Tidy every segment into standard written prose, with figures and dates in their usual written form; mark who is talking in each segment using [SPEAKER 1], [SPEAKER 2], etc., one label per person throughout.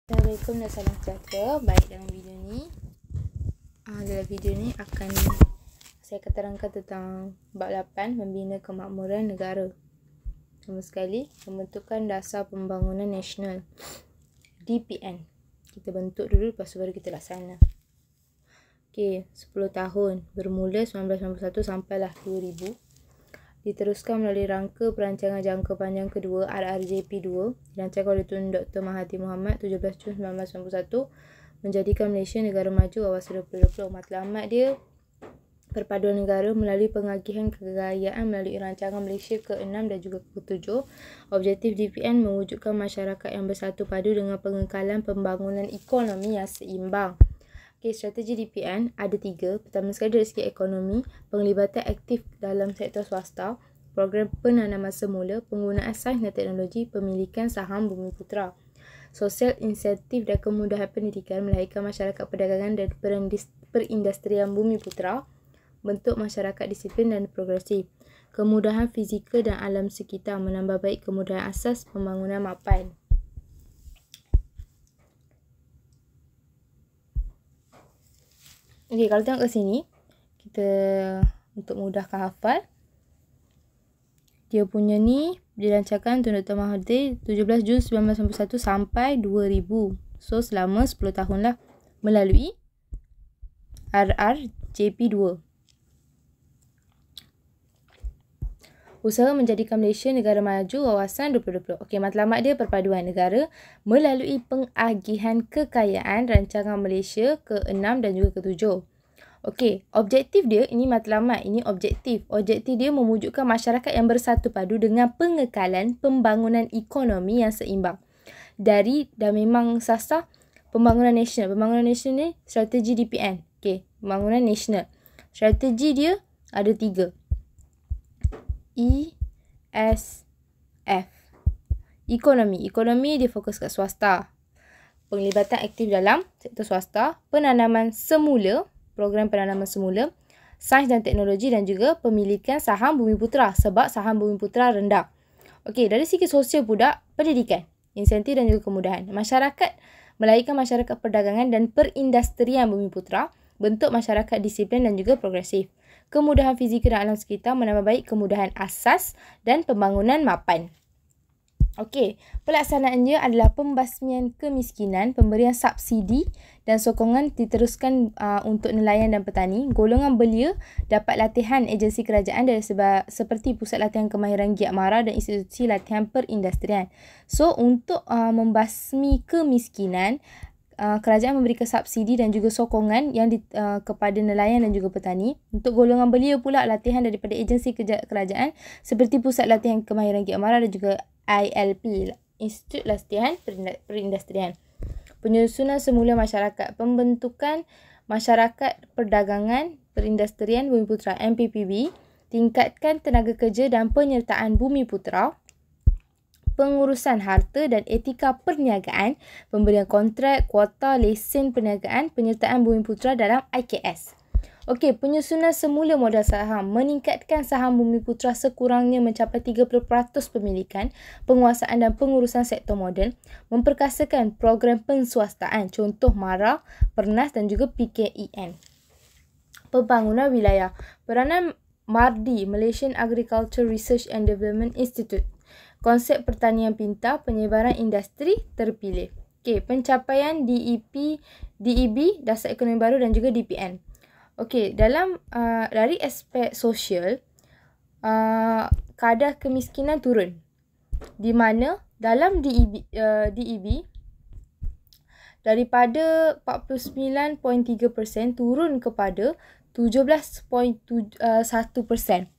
[SPEAKER 1] Assalamualaikum dan salam sejahtera. Baik, dalam video ni saya akan terangkan tentang bab 8 membina kemakmuran negara. Pertama sekali, pembentukan dasar pembangunan nasional DPN. Kita bentuk dulu, lepas tu baru kita laksana. Okey, 10 tahun bermula 1991 sampailah 2000. Diteruskan melalui rangka perancangan jangka panjang kedua RRJP2 dirancangkan oleh Tun Dr. Mahathir Mohamad 17 Jun 1991 menjadikan Malaysia negara maju awal 2020. Matlamat dia perpaduan negara melalui pengagihan kekayaan melalui rancangan Malaysia ke-6 dan juga ke-7. Objektif DPN mewujudkan masyarakat yang bersatu padu dengan pengekalan pembangunan ekonomi yang seimbang. Okay, strategi DPN ada 3. Pertama sekali dari segi ekonomi, penglibatan aktif dalam sektor swasta, program penanaman semula, penggunaan sains dan teknologi, pemilikan saham Bumiputera. Sosial insentif dan kemudahan pendidikan melahirkan masyarakat perdagangan dan perindustrian Bumiputera, bentuk masyarakat disiplin dan progresif. Kemudahan fizikal dan alam sekitar menambah baik kemudahan asas pembangunan mapan. Okey, kalau tengok ke sini, kita untuk mudahkan hafal, dia punya ni dirancangkan Tun Dr. Mahathir 17 Jun 1991 sampai 2000. So, selama 10 tahun lah melalui RRJP2. Usaha menjadikan Malaysia negara maju wawasan 2020. Okey, matlamat dia perpaduan negara melalui pengagihan kekayaan rancangan Malaysia ke-6 dan juga ke-7. Okey, objektif dia, ini matlamat, ini objektif. Objektif dia memwujudkan masyarakat yang bersatu padu dengan pengekalan pembangunan ekonomi yang seimbang. Dan memang sasar pembangunan nasional. Pembangunan nasional ni strategi DPN. Okey, pembangunan nasional. Strategi dia ada 3. ESF. Ekonomi dia fokus kat swasta. Penglibatan aktif dalam sektor swasta, penanaman semula, program penanaman semula, sains dan teknologi dan juga pemilikan saham Bumiputera sebab saham Bumiputera rendah. Okey, dari segi sosial pula, pendidikan, insentif dan juga kemudahan. Masyarakat melahirkan masyarakat perdagangan dan perindustrian Bumiputera, bentuk masyarakat disiplin dan juga progresif. Kemudahan fizikal dan alam sekitar menambah baik kemudahan asas dan pembangunan mapan. Okey, pelaksanaannya adalah pembasmian kemiskinan, pemberian subsidi dan sokongan diteruskan untuk nelayan dan petani. Golongan belia dapat latihan agensi kerajaan dari seperti Pusat Latihan Kemahiran Giat Mara dan institusi latihan perindustrian. So, untuk membasmi kemiskinan, kerajaan memberikan subsidi dan juga sokongan yang kepada nelayan dan juga petani. Untuk golongan belia pula, latihan daripada agensi kerajaan seperti Pusat Latihan Kemahiran Giat Mara dan juga ILP, Institut Latihan Perindustrian. Penyusunan semula masyarakat, pembentukan masyarakat perdagangan perindustrian Bumiputera MPPB, tingkatkan tenaga kerja dan penyertaan Bumiputera, pengurusan harta dan etika perniagaan, pemberian kontrak, kuota, lesen perniagaan, penyertaan Bumiputera dalam IKS. Okey, penyusunan semula modal saham, meningkatkan saham Bumiputera sekurangnya mencapai 30% pemilikan, penguasaan dan pengurusan sektor moden, memperkasakan program penswastaan, contoh MARA, PERNAS dan juga PKEN. Pembangunan wilayah, peranan MARDI, Malaysian Agriculture Research and Development Institute. Konsep pertanian pintar, penyebaran industri terpilih. Okey, pencapaian DEB, Dasar Ekonomi Baru dan juga DPN. Okey, dalam dari aspek sosial, kadar kemiskinan turun. Di mana dalam DEB daripada 49.3% turun kepada 17.1%.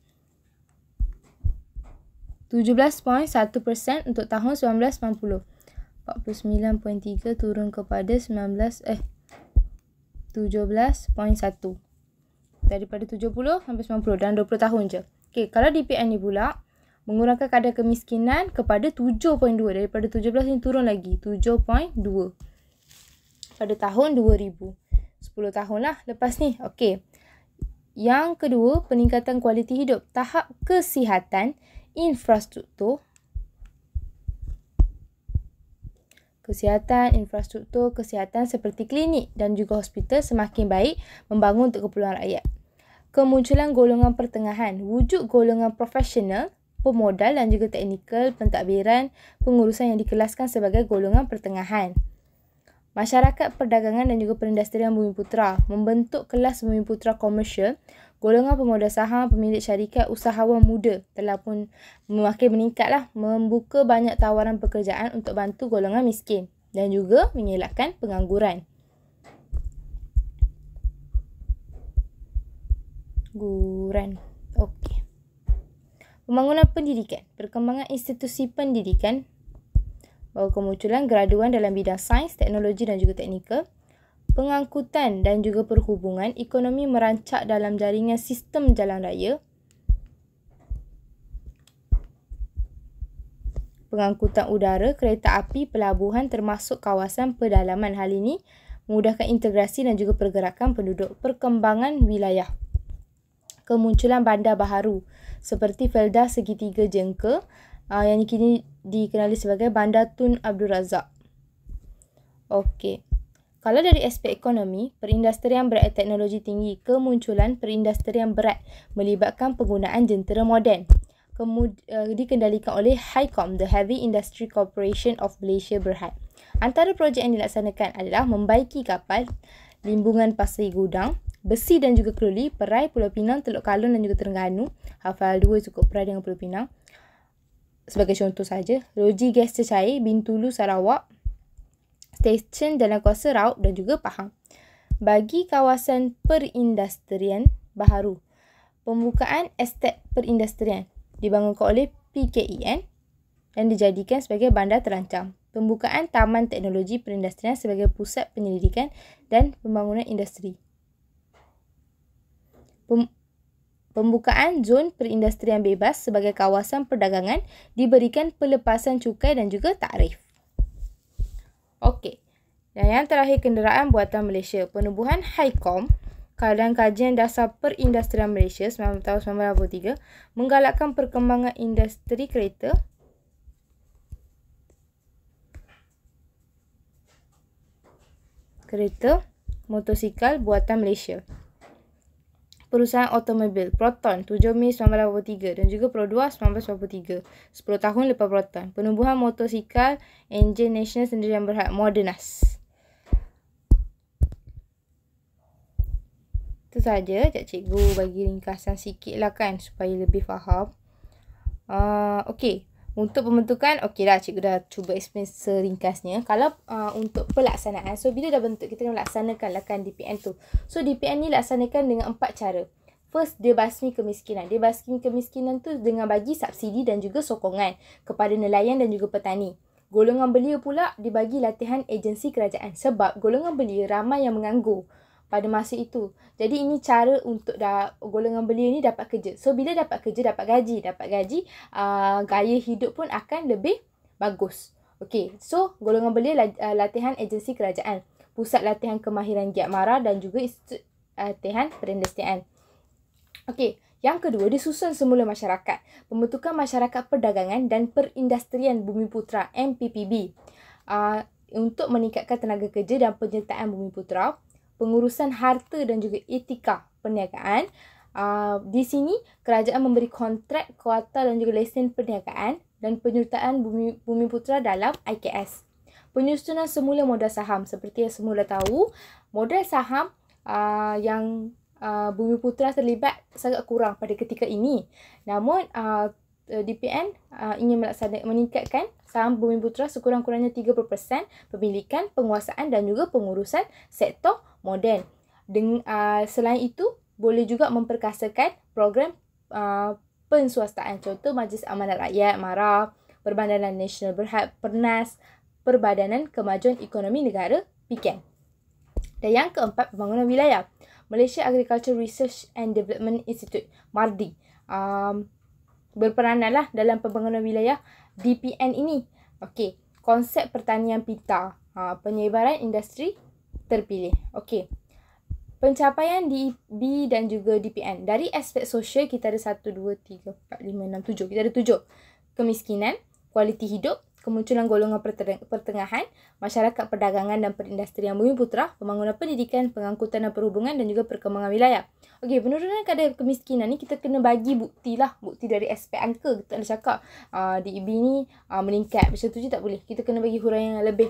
[SPEAKER 1] 17.1% untuk tahun 1990. 49.3 turun kepada 17.1. Daripada 70 sampai 90 dalam 20 tahun je. Okey, kalau DPN ni pula mengurangkan kadar kemiskinan kepada 7.2. Daripada 17 ni turun lagi 7.2 pada tahun 2000. 10 tahun lah lepas ni. Okey. Yang kedua, peningkatan kualiti hidup. Tahap kesihatan, infrastruktur, Kesihatan, infrastruktur kesihatan seperti klinik dan juga hospital semakin baik membangun untuk keperluan rakyat. Kemunculan golongan pertengahan, wujud golongan profesional, pemodal dan juga teknikal, pentadbiran, pengurusan yang dikelaskan sebagai golongan pertengahan. Masyarakat perdagangan dan juga perindustrian Bumiputera membentuk kelas Bumiputera komersial. Golongan pemodal saham, pemilik syarikat, usahawan muda telah pun makin meningkatlah, membuka banyak tawaran pekerjaan untuk bantu golongan miskin dan juga mengelakkan pengangguran. Okey. Pembangunan pendidikan, perkembangan institusi pendidikan, kemunculan graduan dalam bidang sains, teknologi dan juga teknikal, pengangkutan dan juga perhubungan, ekonomi merancak dalam jaringan sistem jalan raya, pengangkutan udara, kereta api, pelabuhan termasuk kawasan pedalaman. Hal ini memudahkan integrasi dan juga pergerakan penduduk. Perkembangan wilayah, kemunculan bandar baharu seperti Felda Segitiga Jengka yang kini dikenali sebagai Bandar Tun Abdul Razak. Okey. Kalau dari aspek ekonomi, perindustrian berat teknologi tinggi, kemunculan perindustrian berat melibatkan penggunaan jentera moden. Dikendalikan oleh HICOM, The Heavy Industry Corporation of Malaysia Berhad. Antara projek yang dilaksanakan adalah membaiki kapal, limbungan pasir gudang, besi dan juga kroli, perai Pulau Pinang, Teluk Kalun dan juga Terengganu. Hafal 2 cukup, perai dengan Pulau Pinang. Sebagai contoh saja, loji gas cecair Bintulu Sarawak, stesen jalan kuasa Raub dan juga Pahang. Bagi kawasan perindustrian baharu, pembukaan estet perindustrian dibangunkan oleh PKEN dan dijadikan sebagai bandar terancam. Pembukaan Taman Teknologi Perindustrian sebagai pusat penyelidikan dan pembangunan industri. Pembukaan zon perindustrian bebas sebagai kawasan perdagangan, diberikan pelepasan cukai dan juga tarif. Okey. Dan yang terakhir, kenderaan buatan Malaysia. Penubuhan HICOM dan Kajian Dasar Perindustrian Malaysia tahun 1983 menggalakkan perkembangan industri kereta, motosikal buatan Malaysia. Perusahaan automobil Proton 7 Mei 1983 dan juga Pro 2 1983, 10 tahun lepas Proton. Penubuhan motosikal enjin nasional sendirian Berhad, Modernas. Itu saja, cikgu bagi ringkasan sikit lah kan supaya lebih faham. Okey. Untuk pembentukan, okey dah, cikgu dah cuba explain seringkasnya. Kalau untuk pelaksanaan, so bila dah bentuk, kita kena laksanakan lah kan DPN tu. So DPN ni laksanakan dengan 4 cara. First, dia basmi kemiskinan. Dia basmi kemiskinan tu dengan bagi subsidi dan juga sokongan kepada nelayan dan juga petani. Golongan belia pula dibagi latihan agensi kerajaan. Sebab golongan belia ramai yang menganggur pada masa itu. Jadi ini cara untuk golongan belia ni dapat kerja. So bila dapat kerja, dapat gaji. Gaya hidup pun akan lebih bagus. Okey, so golongan belia latihan agensi kerajaan, pusat latihan kemahiran giat mara dan juga institut latihan perindustrian. Okey, yang kedua, disusun semula masyarakat. Pembentukan Masyarakat Perdagangan dan Perindustrian Bumiputera MPPB untuk meningkatkan tenaga kerja dan penyertaan Bumiputera. Pengurusan harta dan juga etika perniagaan. Di sini, kerajaan memberi kontrak, kuota dan juga lesen perniagaan dan penyertaan Bumiputera dalam IKS. Penyusunan semula modal saham. Seperti yang semula tahu, modal saham yang Bumiputera terlibat sangat kurang pada ketika ini. Namun, DPN ingin meningkatkan saham Bumiputera sekurang-kurangnya 30% pemilikan, penguasaan dan juga pengurusan sektor moden. Selain itu, boleh juga memperkasakan program penswastaan. Contoh Majlis Amanat Rakyat, MARA, Perbadanan Nasional Berhad, PERNAS, Perbadanan Kemajuan Ekonomi Negara, PKN. Dan yang keempat, pembangunan wilayah. Malaysia Agriculture Research and Development Institute, MARDI. Berperananlah dalam pembangunan wilayah DPN ini. Okey, konsep pertanian pita, penyebaran industri terpilih. Okey. Pencapaian DB dan juga DPN. Dari aspek sosial, kita ada 1, 2, 3, 4, 5, 6, 7. Kita ada 7. Kemiskinan, kualiti hidup, kemunculan golongan pertengahan, masyarakat perdagangan dan perindustrian Bumiputera, pembangunan pendidikan, pengangkutan dan perhubungan dan juga perkembangan wilayah. Okey, penurunan kadar kemiskinan ni kita kena bagi bukti lah. Bukti dari aspek angka. Kita nak cakap DEB ni meningkat. Macam tu je tak boleh. Kita kena bagi huraian yang lebih.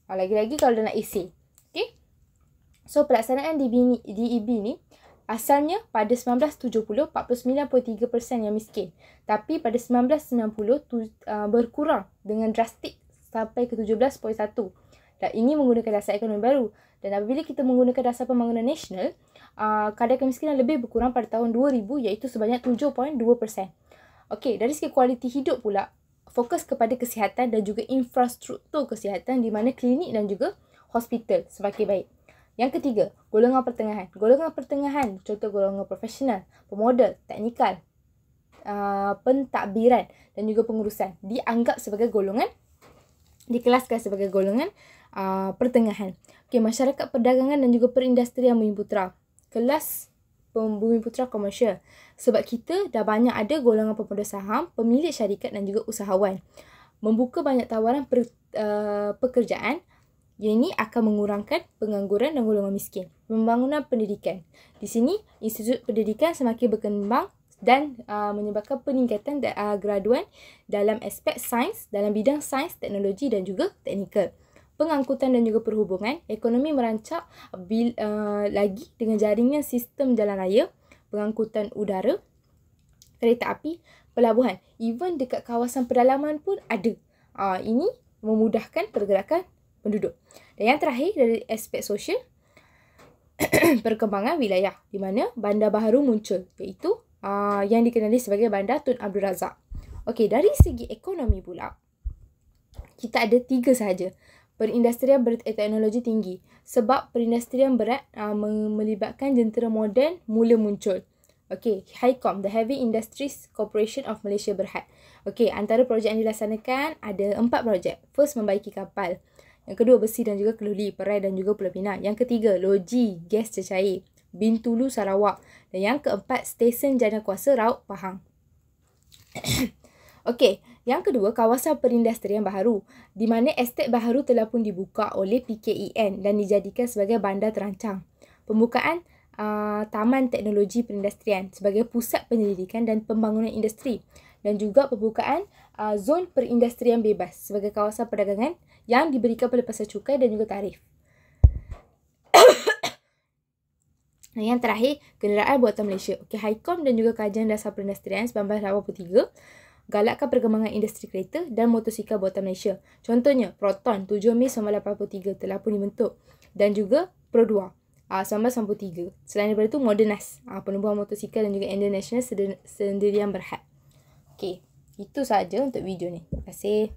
[SPEAKER 1] Lagi-lagi kalau dia nak essay. Okey. So, pelaksanaan DEB ni asalnya pada 1970, 49.3% yang miskin. Tapi pada 1990, berkurang dengan drastik sampai ke 17.1%. Dan ini menggunakan dasar ekonomi baru. Dan apabila kita menggunakan dasar pembangunan nasional, kadar kemiskinan lebih berkurang pada tahun 2000 iaitu sebanyak 7.2%. Okey, dari segi kualiti hidup pula, fokus kepada kesihatan dan juga infrastruktur kesihatan di mana klinik dan juga hospital semakin baik. Yang ketiga, golongan pertengahan. Golongan pertengahan, contoh golongan profesional, pemodal, teknikal, pentadbiran dan juga pengurusan dianggap sebagai golongan, dikelaskan sebagai golongan pertengahan. Okey, masyarakat perdagangan dan juga perindustrian Bumiputera. Kelas Bumiputera komersial. Sebab kita dah banyak ada golongan pemuda saham, pemilik syarikat dan juga usahawan. Membuka banyak tawaran pekerjaan. Yang ini akan mengurangkan pengangguran dan golongan miskin. Pembangunan pendidikan. Di sini, institut pendidikan semakin berkembang dan menyebabkan peningkatan graduan dalam aspek sains, dalam bidang sains, teknologi dan juga teknikal. Pengangkutan dan juga perhubungan. Ekonomi merancak lagi dengan jaringan sistem jalan raya, pengangkutan udara, kereta api, pelabuhan. Even dekat kawasan pedalaman pun ada. Ini memudahkan pergerakan penduduk. Dan yang terakhir dari aspek sosial, perkembangan wilayah di mana bandar baharu muncul iaitu yang dikenali sebagai Bandar Tun Abdul Razak. Okey, dari segi ekonomi pula kita ada 3 sahaja. Perindustrian berteknologi tinggi sebab perindustrian berat melibatkan jentera moden mula muncul. Okey, HICOM, The Heavy Industries Corporation of Malaysia Berhad. Okey, antara projek yang dilaksanakan ada 4 projek. First, membaiki kapal. Yang kedua, besi dan juga keluli, Perai dan juga Pulau Pinang. Yang ketiga, loji gas cecair, Bintulu, Sarawak. Dan yang keempat, stesen jana kuasa Raut Pahang. Okey, yang kedua, kawasan perindustrian baharu, di mana estet baharu telah pun dibuka oleh PKEN dan dijadikan sebagai bandar terancang. Pembukaan Taman Teknologi Perindustrian sebagai pusat penyelidikan dan pembangunan industri. Dan juga pembukaan zon perindustrian bebas sebagai kawasan perdagangan yang diberikan pelepasan cukai dan juga tarif. Dan yang terakhir, kenderaan buatan Malaysia. Okey, HICOM dan juga Kajian Dasar Perindustrian 1983 galakkan perkembangan industri kereta dan motosikal buatan Malaysia. Contohnya, Proton 7 Mei 1983 telah pun dibentuk. Dan juga Pro2 1993. Selain daripada itu, Modernas, penubuhan motosikal dan juga International Sendirian Berhad. Okey, itu sahaja untuk video ni. Terima kasih.